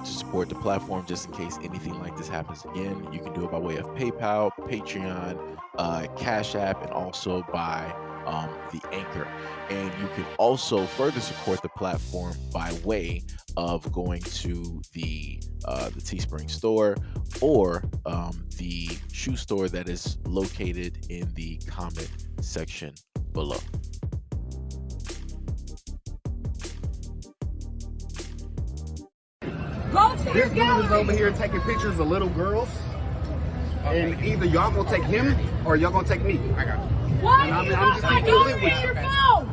want to support the platform just in case anything like this happens again, you can do it by way of PayPal, Patreon, Cash App, and also by the Anchor. And you can also further support the platform by way of going to the Teespring store or the shoe store that is located in the comment section below. This dude is over here taking pictures of little girls, and either y'all gonna take him or y'all gonna take me. I got you. Why do you got my daughter in your phone?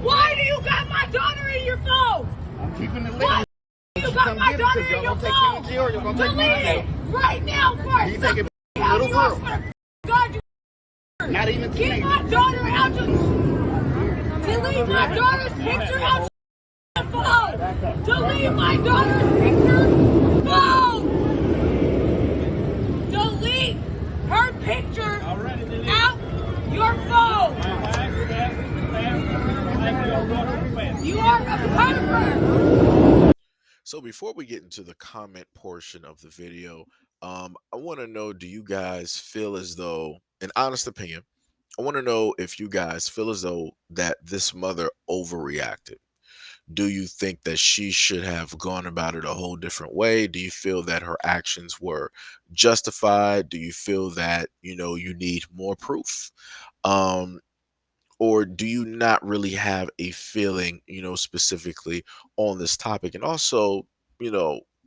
Why do you got my daughter in your phone? I'm keeping it Why lit. do you got my daughter in your phone? Delete it right now first. He's taking little girls. God, you Not even get teenagers. my daughter out your delete my daughter's picture out your phone. Delete my daughter's picture. Phone. Delete her picture out your phone. You are a pervert. So before we get into the comment portion of the video, I want to know, do you guys feel as though, an honest opinion, I want to know if you guys feel as though that this mother overreacted. Do you think that she should have gone about it a whole different way? Do you feel that her actions were justified? Do you feel that, you need more proof? Um, or do you not really have a feeling, specifically on this topic? And also,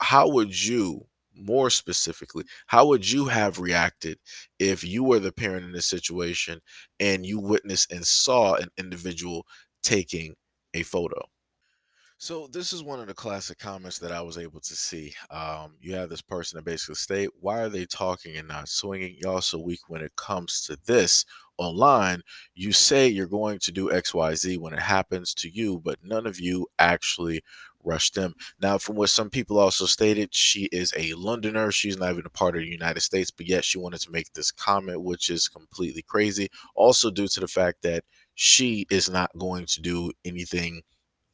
how would you, more specifically, how would you have reacted if you were the parent in this situation and you witnessed and saw an individual taking a photo? So this is one of the classic comments that I was able to see. You have this person that basically state, why are they talking and not swinging? Y'all so weak when it comes to this online. You say you're going to do XYZ when it happens to you, but none of you actually rush them. Now, from what some people also stated, she is a Londoner. She's not even a part of the United States, but yet she wanted to make this comment, which is completely crazy. Also due to the fact that she is not going to do anything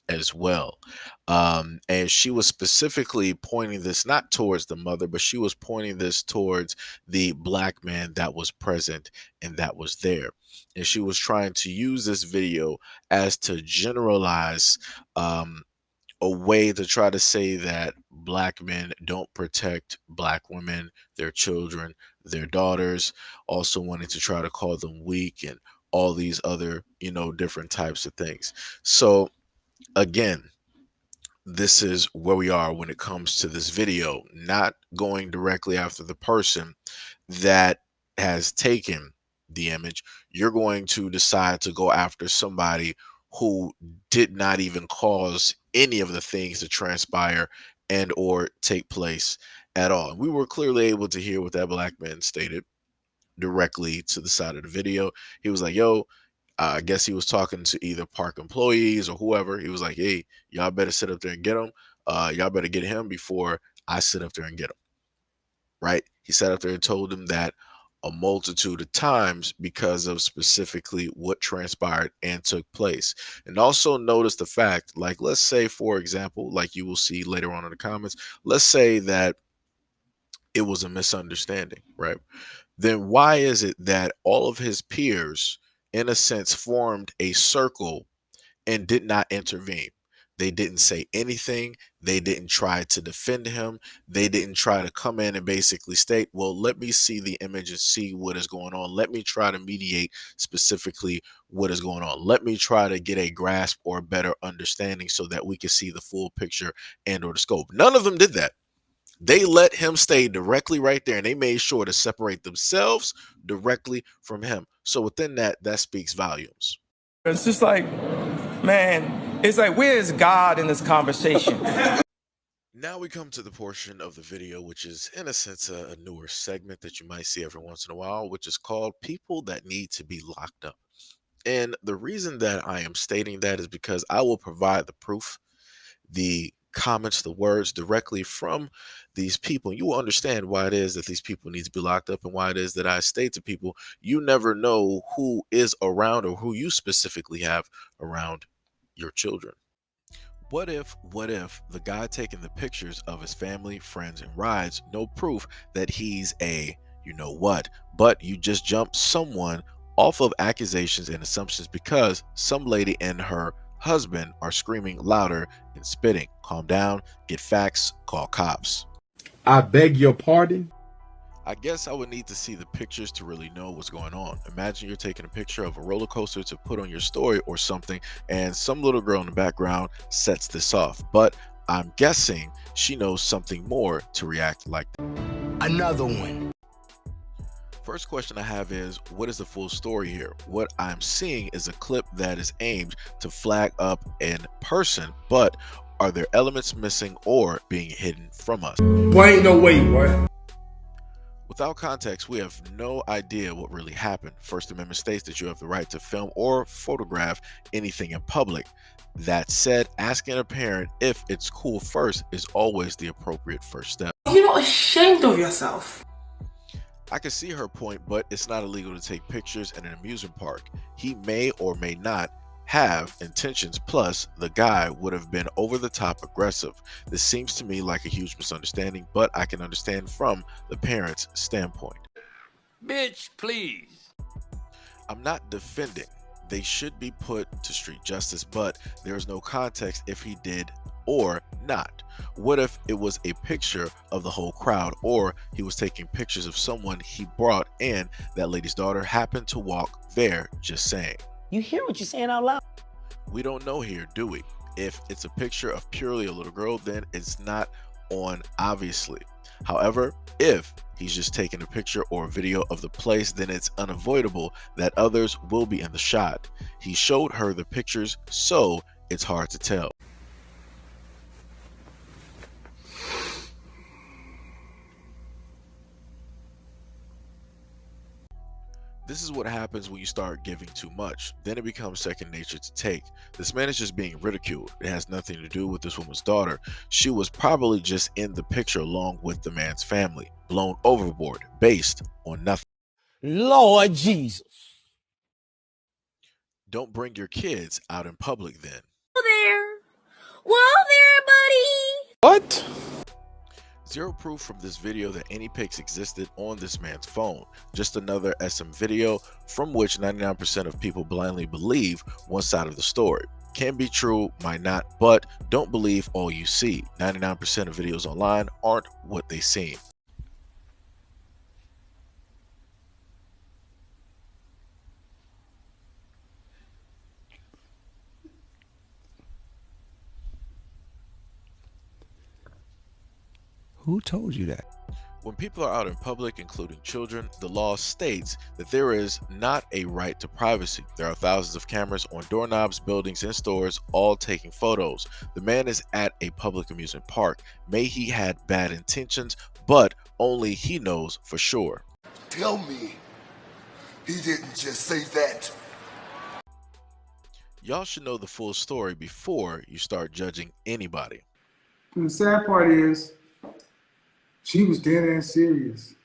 as well. And she was specifically pointing this not towards the mother, but she was pointing this towards the black man that was present and that was there. And she was trying to use this video as to generalize a way to try to say that black men don't protect black women, their children, their daughters, also wanting to try to call them weak and all these other, different types of things. So again, this is where we are when it comes to this video, not going directly after the person that has taken the image. You're going to decide to go after somebody who did not even cause any of the things to transpire and or take place at all. And we were clearly able to hear what that black man stated directly to the side of the video. He was like, yo, I guess he was talking to either park employees or whoever. He was like, hey, y'all better sit up there and get him. Y'all better get him before I sit up there and get him. Right? He sat up there and told him that a multitude of times because of specifically what transpired and took place. And also notice the fact, like, let's say, for example, like you will see later on in the comments, let's say that it was a misunderstanding, right? Then why is it that all of his peers, in a sense, formed a circle and did not intervene? They didn't say anything. They didn't try to defend him. They didn't try to come in and basically state, well, let me see the image and see what is going on. Let me try to mediate specifically what is going on. Let me try to get a grasp or a better understanding so that we can see the full picture and or the scope. None of them did that. They let him stay directly right there, and they made sure to separate themselves directly from him. So within that, that speaks volumes. It's just like, man, it's like, where is God in this conversation? Now we come to the portion of the video, which is, in a sense, a newer segment that you might see every once in a while, which is called People That Need to Be Locked Up. And the reason that I am stating that is because I will provide the proof, the comments, the words directly from these people. You will understand why it is that these people need to be locked up and why it is that I state to people, you never know who is around or who you specifically have around your children. What if the guy taking the pictures of his family, friends, and rides, no proof that he's a you know what, but you just jump someone off of accusations and assumptions because some lady and her husband are screaming louder and spitting. Calm down, get facts, call cops. I beg your pardon? I guess I would need to see the pictures to really know what's going on. Imagine you're taking a picture of a roller coaster to put on your story or something, and some little girl in the background sets this off. But I'm guessing she knows something more to react like that. Another one. First question I have is, what is the full story here? What I'm seeing is a clip that is aimed to flag up in person, but are there elements missing or being hidden from us? Boy, ain't no way, boy. Without context, we have no idea what really happened. First Amendment states that you have the right to film or photograph anything in public. That said, asking a parent if it's cool first is always the appropriate first step. You're not ashamed of yourself. I can see her point, but it's not illegal to take pictures in an amusement park. He may or may not have intentions, plus the guy would have been over the top aggressive. This seems to me like a huge misunderstanding, but I can understand from the parent's standpoint. Bitch, please. I'm not defending. They should be put to street justice, but there's no context if he did or not. What if it was a picture of the whole crowd, or he was taking pictures of someone he brought and that lady's daughter happened to walk there? Just saying. You hear what you're saying out loud? We don't know here, do we? If it's a picture of purely a little girl, then it's not on, obviously. However, if he's just taking a picture or a video of the place, then it's unavoidable that others will be in the shot. He showed her the pictures, so it's hard to tell. This is what happens when you start giving too much. Then it becomes second nature to take. This man is just being ridiculed. It has nothing to do with this woman's daughter. She was probably just in the picture along with the man's family, blown overboard, based on nothing. Lord Jesus. Don't bring your kids out in public then. There. Whoa there, buddy. What? Zero proof from this video that any pics existed on this man's phone. Just another SM video from which 99% of people blindly believe one side of the story. Can be true, might not, but don't believe all you see. 99% of videos online aren't what they seem. Who told you that? When people are out in public, including children, the law states that there is not a right to privacy. There are thousands of cameras on doorknobs, buildings, and stores, all taking photos. The man is at a public amusement park. May he had bad intentions, but only he knows for sure. Tell me he didn't just say that. Y'all should know the full story before you start judging anybody. And the sad part is, she was dead ass serious.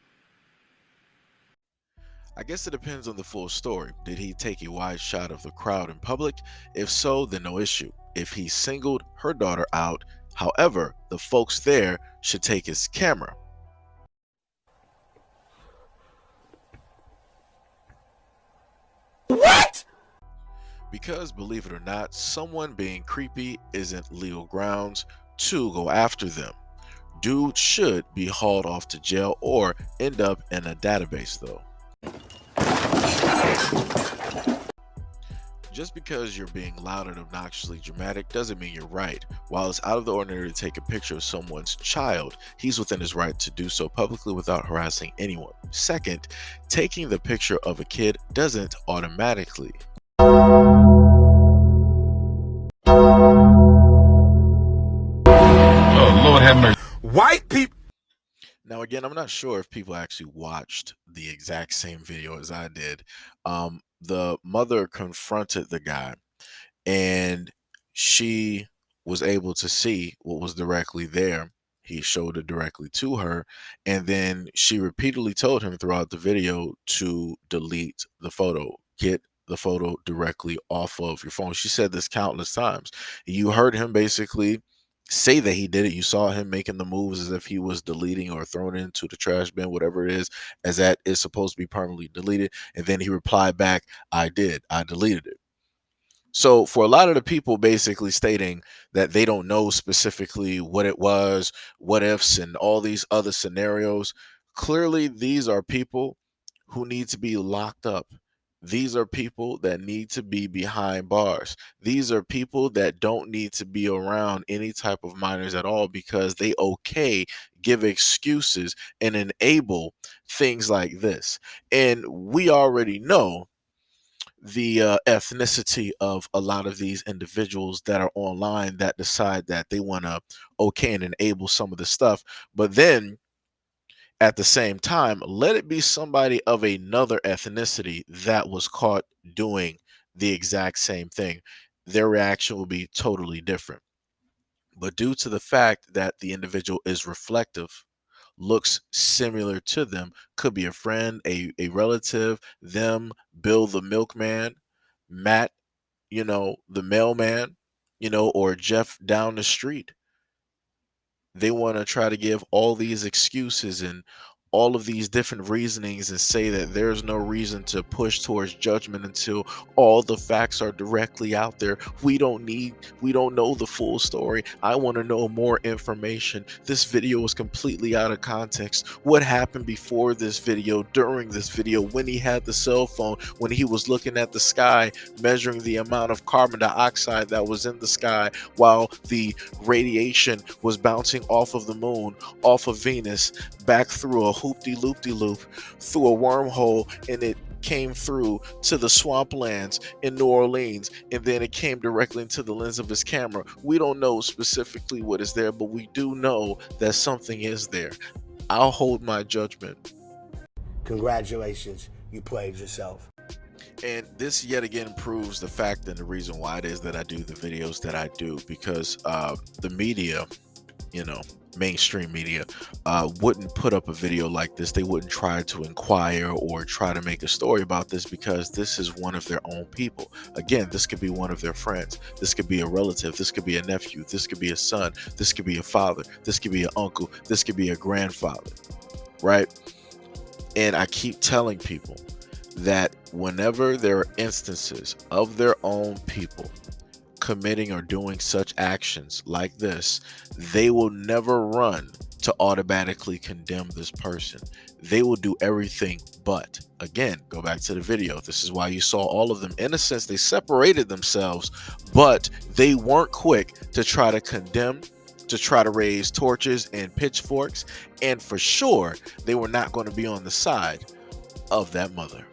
I guess it depends on the full story. Did he take a wide shot of the crowd in public? If so, then no issue. If he singled her daughter out, however, the folks there should take his camera. What? Because, believe it or not, someone being creepy isn't legal grounds to go after them. Dude should be hauled off to jail or end up in a database though. Just because you're being loud and obnoxiously dramatic doesn't mean you're right. While it's out of the ordinary to take a picture of someone's child, he's within his right to do so publicly without harassing anyone. Second, taking the picture of a kid doesn't automatically Lord have mercy. White people. Now, again, I'm not sure if people actually watched the exact same video as I did. The mother confronted the guy and she was able to see what was directly there. He showed it directly to her, and then she repeatedly told him throughout the video to delete the photo, get the photo directly off of your phone. She said this countless times. You heard him basically say that he did it. You saw him making the moves as if he was deleting or throwing it into the trash bin, whatever it is, as that is supposed to be permanently deleted. And then he replied back, I did. I deleted it. So for a lot of the people basically stating that they don't know specifically what it was, what ifs, and all these other scenarios, clearly these are people who need to be locked up. These are people that need to be behind bars. These are people that don't need to be around any type of minors at all because they give excuses and enable things like this. And we already know the ethnicity of a lot of these individuals that are online that decide that they want to and enable some of the stuff, but then at the same time let it be somebody of another ethnicity that was caught doing the exact same thing. Their reaction will be totally different, but due to the fact that the individual is reflective, looks similar to them, could be a friend, a relative, them, Bill the milkman, Matt, the mailman, or Jeff down the street. They want to try to give all these excuses and all of these different reasonings and say that there's no reason to push towards judgment until all the facts are directly out there. We don't know the full story. I want to know more information. This video is completely out of context. What happened before this video, during this video, when he had the cell phone, when he was looking at the sky, measuring the amount of carbon dioxide that was in the sky while the radiation was bouncing off of the moon, off of Venus, back through a hoop-de-loop-de-loop, through a wormhole, and it came through to the swamplands in New Orleans, and then it came directly into the lens of his camera. We don't know specifically what is there, but we do know that something is there. I'll hold my judgment. Congratulations, you played yourself. And this yet again proves the fact and the reason why it is that I do the videos that I do, because the media, mainstream media, wouldn't put up a video like this. They wouldn't try to inquire or try to make a story about this because this is one of their own people. Again, this could be one of their friends. This could be a relative. This could be a nephew. This could be a son. This could be a father. This could be an uncle. This could be a grandfather, right? And I keep telling people that whenever there are instances of their own people committing or doing such actions like this, they will never run to automatically condemn this person. They will do everything but. Again, go back to the video. This is why you saw all of them. In a sense, they separated themselves, but they weren't quick to try to condemn, to try to raise torches and pitchforks, and for sure, they were not going to be on the side of that mother.